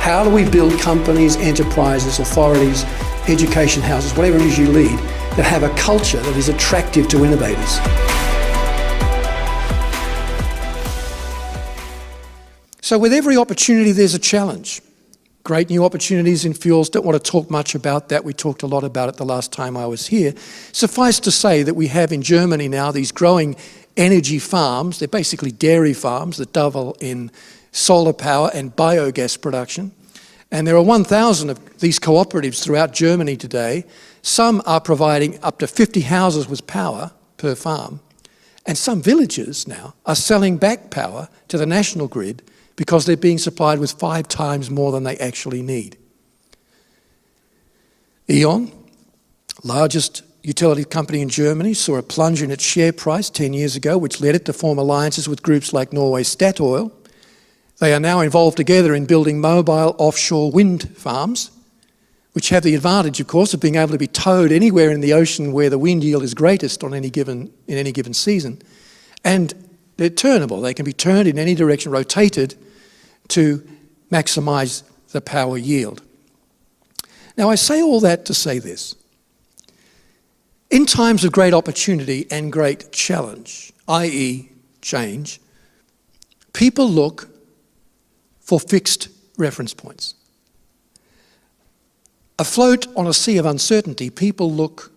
How do we build companies, enterprises, authorities, education houses, whatever it is you lead, that have a culture that is attractive to innovators? So with every opportunity, there's a challenge. Great new opportunities in fuels. Don't want to talk much about that. We talked a lot about it the last time I was here. Suffice to say that we have in Germany now these growing energy farms. They're basically dairy farms that double in solar power and biogas production. And there are 1,000 of these cooperatives throughout Germany today. Some are providing up to 50 houses with power per farm. And some villages now are selling back power to the national grid because they're being supplied with 5 times more than they actually need. E.ON, largest utility company in Germany, saw a plunge in its share price 10 years ago, which led it to form alliances with groups like Norway's Statoil. They are now involved together in building mobile offshore wind farms, which have the advantage, of course, of being able to be towed anywhere in the ocean where the wind yield is greatest in any given season. And they're turnable. They can be turned in any direction, rotated to maximise the power yield. Now, I say all that to say this. In times of great opportunity and great challenge, i.e. change, people look for fixed reference points. Afloat on a sea of uncertainty, people look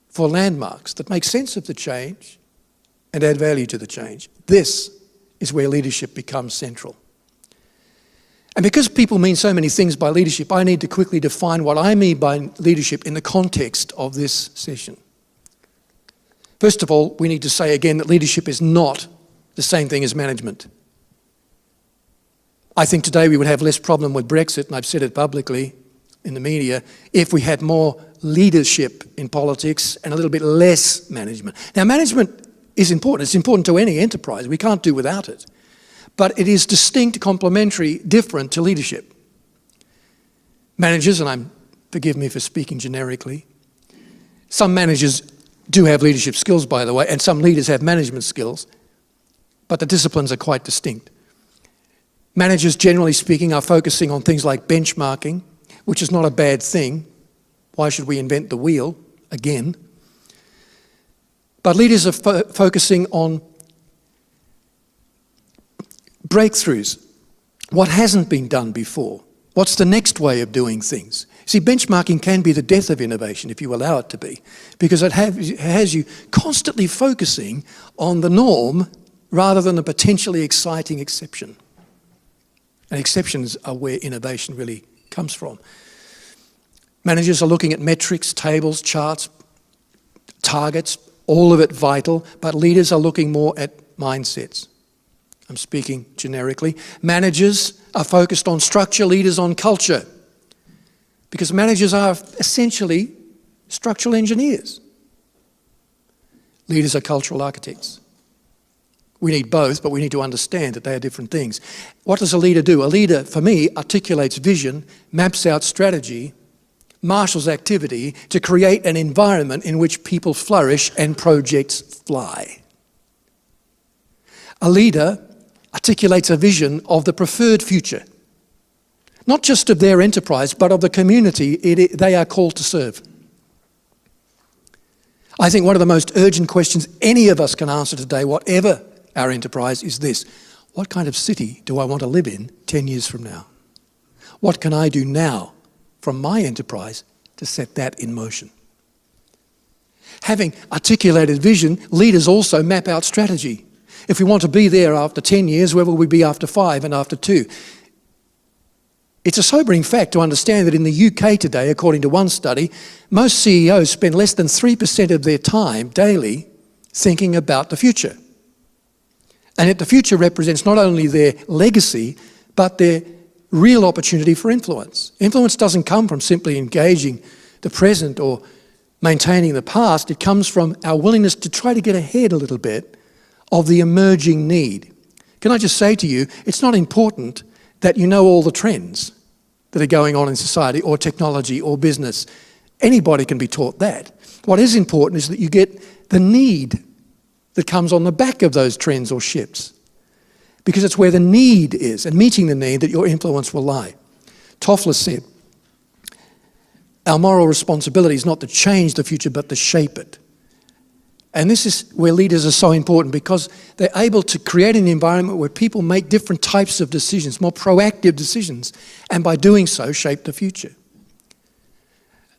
for landmarks that make sense of the change and add value to the change. This is where leadership becomes central. And because people mean so many things by leadership, I need to quickly define what I mean by leadership in the context of this session. First of all, we need to say again that leadership is not the same thing as management. I think today we would have less problem with Brexit, and I've said it publicly in the media, if we had more leadership in politics and a little bit less management. Now, management is important. It's important to any enterprise. We can't do without it. But it is distinct, complementary, different to leadership. Managers, and forgive me for speaking generically, some managers do have leadership skills, by the way, and some leaders have management skills, but the disciplines are quite distinct. Managers, generally speaking, are focusing on things like benchmarking, which is not a bad thing. Why should we invent the wheel again? But leaders are focusing on breakthroughs. What hasn't been done before? What's the next way of doing things? See, benchmarking can be the death of innovation if you allow it to be, because it has you constantly focusing on the norm rather than a potentially exciting exception. And exceptions are where innovation really comes from. Managers are looking at metrics, tables, charts, targets, all of it vital, but leaders are looking more at mindsets. I'm speaking generically. Managers are focused on structure, leaders on culture, because managers are essentially structural engineers. Leaders are cultural architects. We need both, but we need to understand that they are different things. What does a leader do? A leader, for me, articulates vision, maps out strategy, marshals activity to create an environment in which people flourish and projects fly. A leader articulates a vision of the preferred future, not just of their enterprise, but of the community they are called to serve. I think one of the most urgent questions any of us can answer today, whatever our enterprise, is this: what kind of city do I want to live in 10 years from now? What can I do now from my enterprise to set that in motion? Having articulated vision, leaders also map out strategy. If we want to be there after 10 years, where will we be after 5 and after 2? It's a sobering fact to understand that in the UK today, according to one study, most CEOs spend less than 3% of their time daily thinking about the future. And yet the future represents not only their legacy, but their real opportunity for influence. Influence doesn't come from simply engaging the present or maintaining the past. It comes from our willingness to try to get ahead a little bit of the emerging need. Can I just say to you, it's not important that you know all the trends that are going on in society or technology or business. Anybody can be taught that. What is important is that you get the need that comes on the back of those trends or shifts. because it's where the need is, and meeting the need that your influence will lie. Toffler said, our moral responsibility is not to change the future, but to shape it. And this is where leaders are so important, because they're able to create an environment where people make different types of decisions, more proactive decisions, and by doing so, shape the future.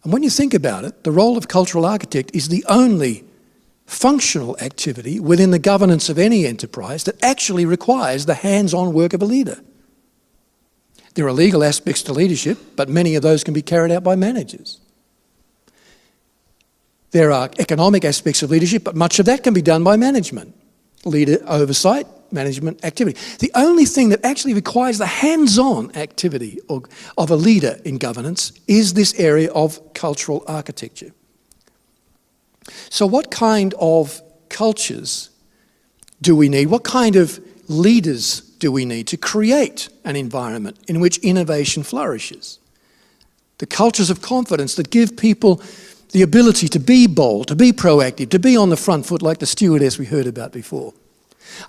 And when you think about it, the role of cultural architect is the only functional activity within the governance of any enterprise that actually requires the hands-on work of a leader. There are legal aspects to leadership, but many of those can be carried out by managers. There are economic aspects of leadership, but much of that can be done by management. Leader oversight, management activity. The only thing that actually requires the hands-on activity of a leader in governance is this area of cultural architecture. So what kind of cultures do we need? What kind of leaders do we need to create an environment in which innovation flourishes? The cultures of confidence that give people the ability to be bold, to be proactive, to be on the front foot like the stewardess we heard about before.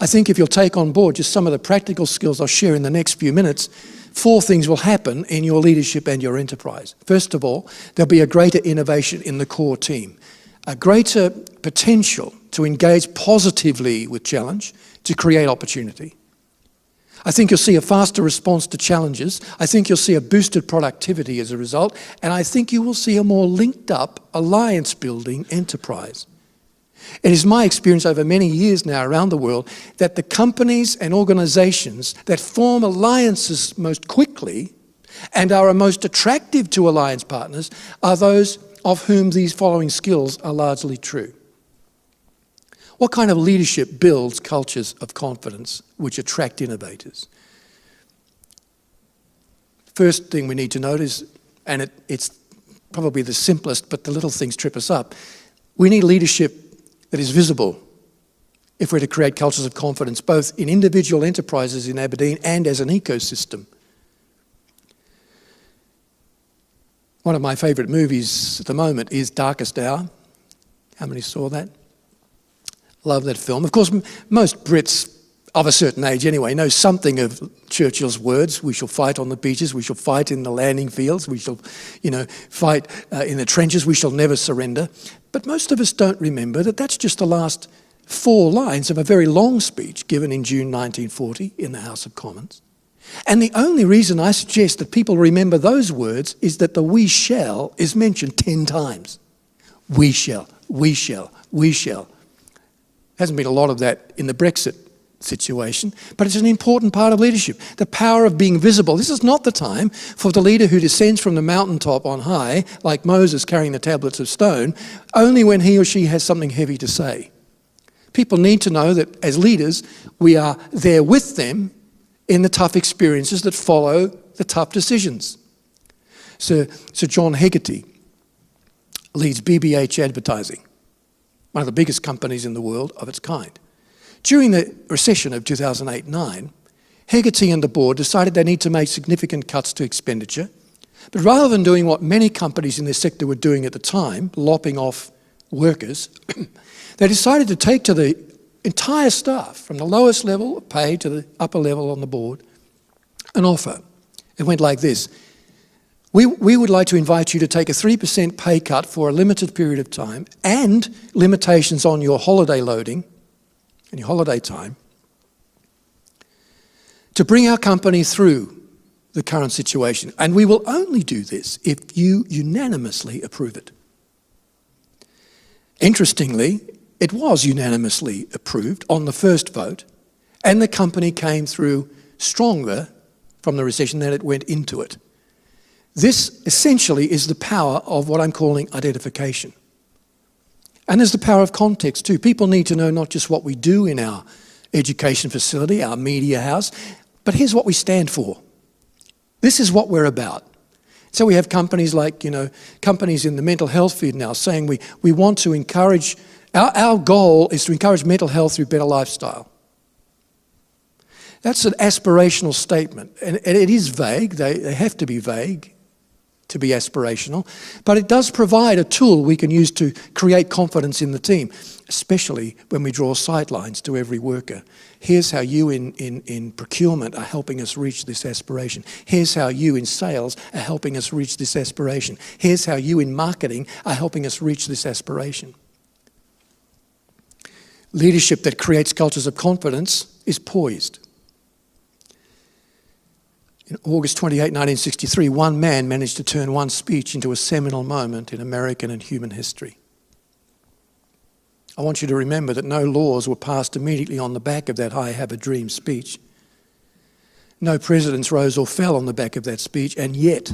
I think if you'll take on board just some of the practical skills I'll share in the next few minutes, 4 things will happen in your leadership and your enterprise. First of all, there'll be a greater innovation in the core team, a greater potential to engage positively with challenge, to create opportunity. I think you'll see a faster response to challenges. I think you'll see a boosted productivity as a result. And I think you will see a more linked up, alliance-building enterprise. It is my experience over many years now around the world that the companies and organizations that form alliances most quickly and are most attractive to alliance partners are those of whom these following skills are largely true. What kind of leadership builds cultures of confidence which attract innovators? First thing we need to note is, and it's probably the simplest, but the little things trip us up, we need leadership that is visible if we're to create cultures of confidence, both in individual enterprises in Aberdeen and as an ecosystem. One of my favourite movies at the moment is Darkest Hour. How many saw that? Love that film. Of course, most Brits of a certain age anyway know something of Churchill's words. We shall fight on the beaches. We shall fight in the landing fields. We shall, fight in the trenches. We shall never surrender. But most of us don't remember that that's just the last 4 lines of a very long speech given in June 1940 in the House of Commons. And the only reason I suggest that people remember those words is that the we shall is mentioned 10 times. We shall, we shall, we shall. Hasn't been a lot of that in the Brexit situation, but it's an important part of leadership. The power of being visible. This is not the time for the leader who descends from the mountaintop on high, like Moses carrying the tablets of stone, only when he or she has something heavy to say. People need to know that as leaders, we are there with them in the tough experiences that follow the tough decisions. Sir John Hegarty leads BBH Advertising, one of the biggest companies in the world of its kind. During the recession of 2008-9, Hegarty and the board decided they need to make significant cuts to expenditure, but rather than doing what many companies in this sector were doing at the time, lopping off workers, they decided to take to the entire staff, from the lowest level of pay to the upper level on the board, an offer. It went like this. We would like to invite you to take a 3% pay cut for a limited period of time and limitations on your holiday loading and your holiday time to bring our company through the current situation. And we will only do this if you unanimously approve it. Interestingly, it was unanimously approved on the first vote, and the company came through stronger from the recession than it went into it. This essentially is the power of what I'm calling identification. And there's the power of context too. People need to know not just what we do in our education facility, our media house, but here's what we stand for. This is what we're about. So we have companies like, companies in the mental health field now saying we want to encourage, our goal is to encourage mental health through better lifestyle. That's an aspirational statement, and it is vague. They have to be vague to be aspirational, but it does provide a tool we can use to create confidence in the team, especially when we draw sightlines to every worker. Here's how you in procurement are helping us reach this aspiration. Here's how you in sales are helping us reach this aspiration. Here's how you in marketing are helping us reach this aspiration. Leadership that creates cultures of confidence is poised. In August 28, 1963, one man managed to turn one speech into a seminal moment in American and human history. I want you to remember that no laws were passed immediately on the back of that "I have a dream" speech. No presidents rose or fell on the back of that speech, and yet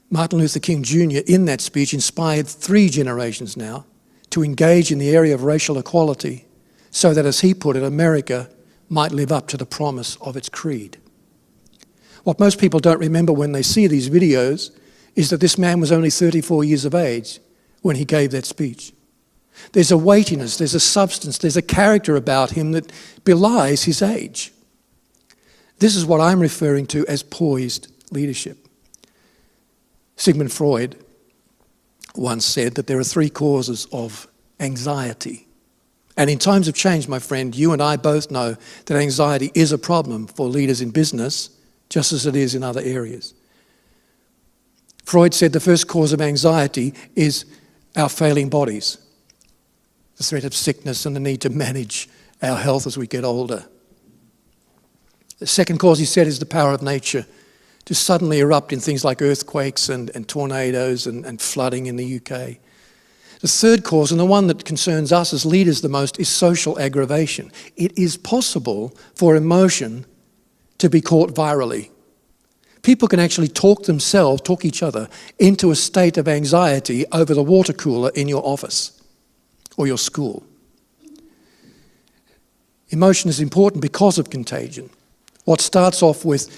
Martin Luther King Jr. in that speech inspired 3 generations now to engage in the area of racial equality so that, as he put it, America might live up to the promise of its creed. What most people don't remember when they see these videos is that this man was only 34 years of age when he gave that speech. There's a weightiness, there's a substance, there's a character about him that belies his age. This is what I'm referring to as poised leadership. Sigmund Freud once said that there are 3 causes of anxiety. And in times of change, my friend, you and I both know that anxiety is a problem for leaders in business, just as it is in other areas. Freud said the first cause of anxiety is our failing bodies, the threat of sickness and the need to manage our health as we get older. The second cause, he said, is the power of nature to suddenly erupt in things like earthquakes and tornadoes and flooding in the UK. The third cause, and the one that concerns us as leaders the most, is social aggravation. It is possible for emotion to be caught virally. People can actually talk each other into a state of anxiety over the water cooler in your office or your school. Emotion is important because of contagion. What starts off with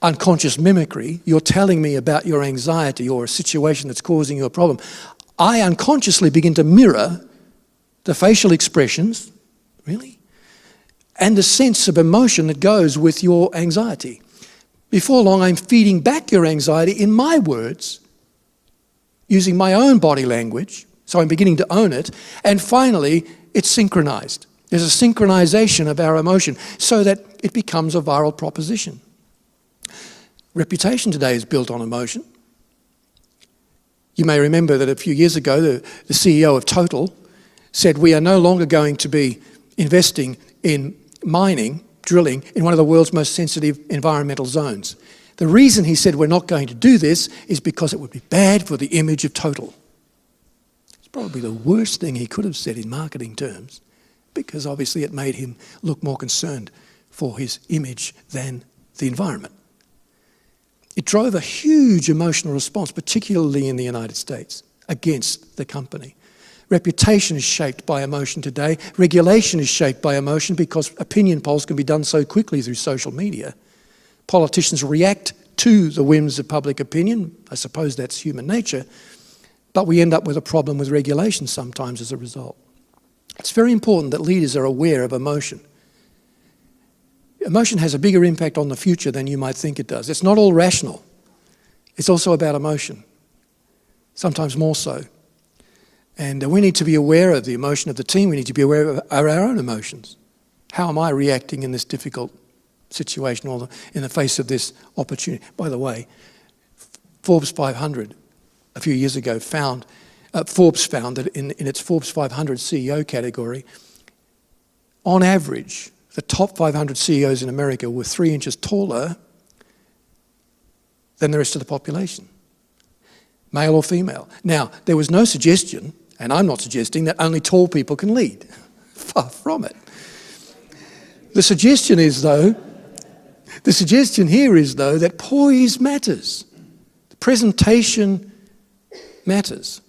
unconscious mimicry, you're telling me about your anxiety or a situation that's causing you a problem, I unconsciously begin to mirror the facial expressions, really, and the sense of emotion that goes with your anxiety. Before long, I'm feeding back your anxiety in my words, using my own body language, so I'm beginning to own it, and finally, it's synchronized. There's a synchronization of our emotion so that it becomes a viral proposition. Reputation today is built on emotion. You may remember that a few years ago, the CEO of Total said we are no longer going to be investing in drilling in one of the world's most sensitive environmental zones. The reason he said we're not going to do this is because it would be bad for the image of Total. It's probably the worst thing he could have said in marketing terms, because obviously it made him look more concerned for his image than the environment. It drove a huge emotional response, particularly in the United States, against the company. Reputation is shaped by emotion today. Regulation is shaped by emotion because opinion polls can be done so quickly through social media. Politicians react to the whims of public opinion. I suppose that's human nature. But we end up with a problem with regulation sometimes as a result. It's very important that leaders are aware of emotion. Emotion has a bigger impact on the future than you might think it does. It's not all rational. It's also about emotion, sometimes more so. And we need to be aware of the emotion of the team. We need to be aware of our own emotions. How am I reacting in this difficult situation or in the face of this opportunity? By the way, Forbes 500 a few years ago Forbes found that in its Forbes 500 CEO category, on average, the top 500 CEOs in America were 3 inches taller than the rest of the population, male or female. Now, there was no suggestion, and I'm not suggesting, that only tall people can lead. Far from it. The suggestion here is, though, that poise matters. The presentation matters.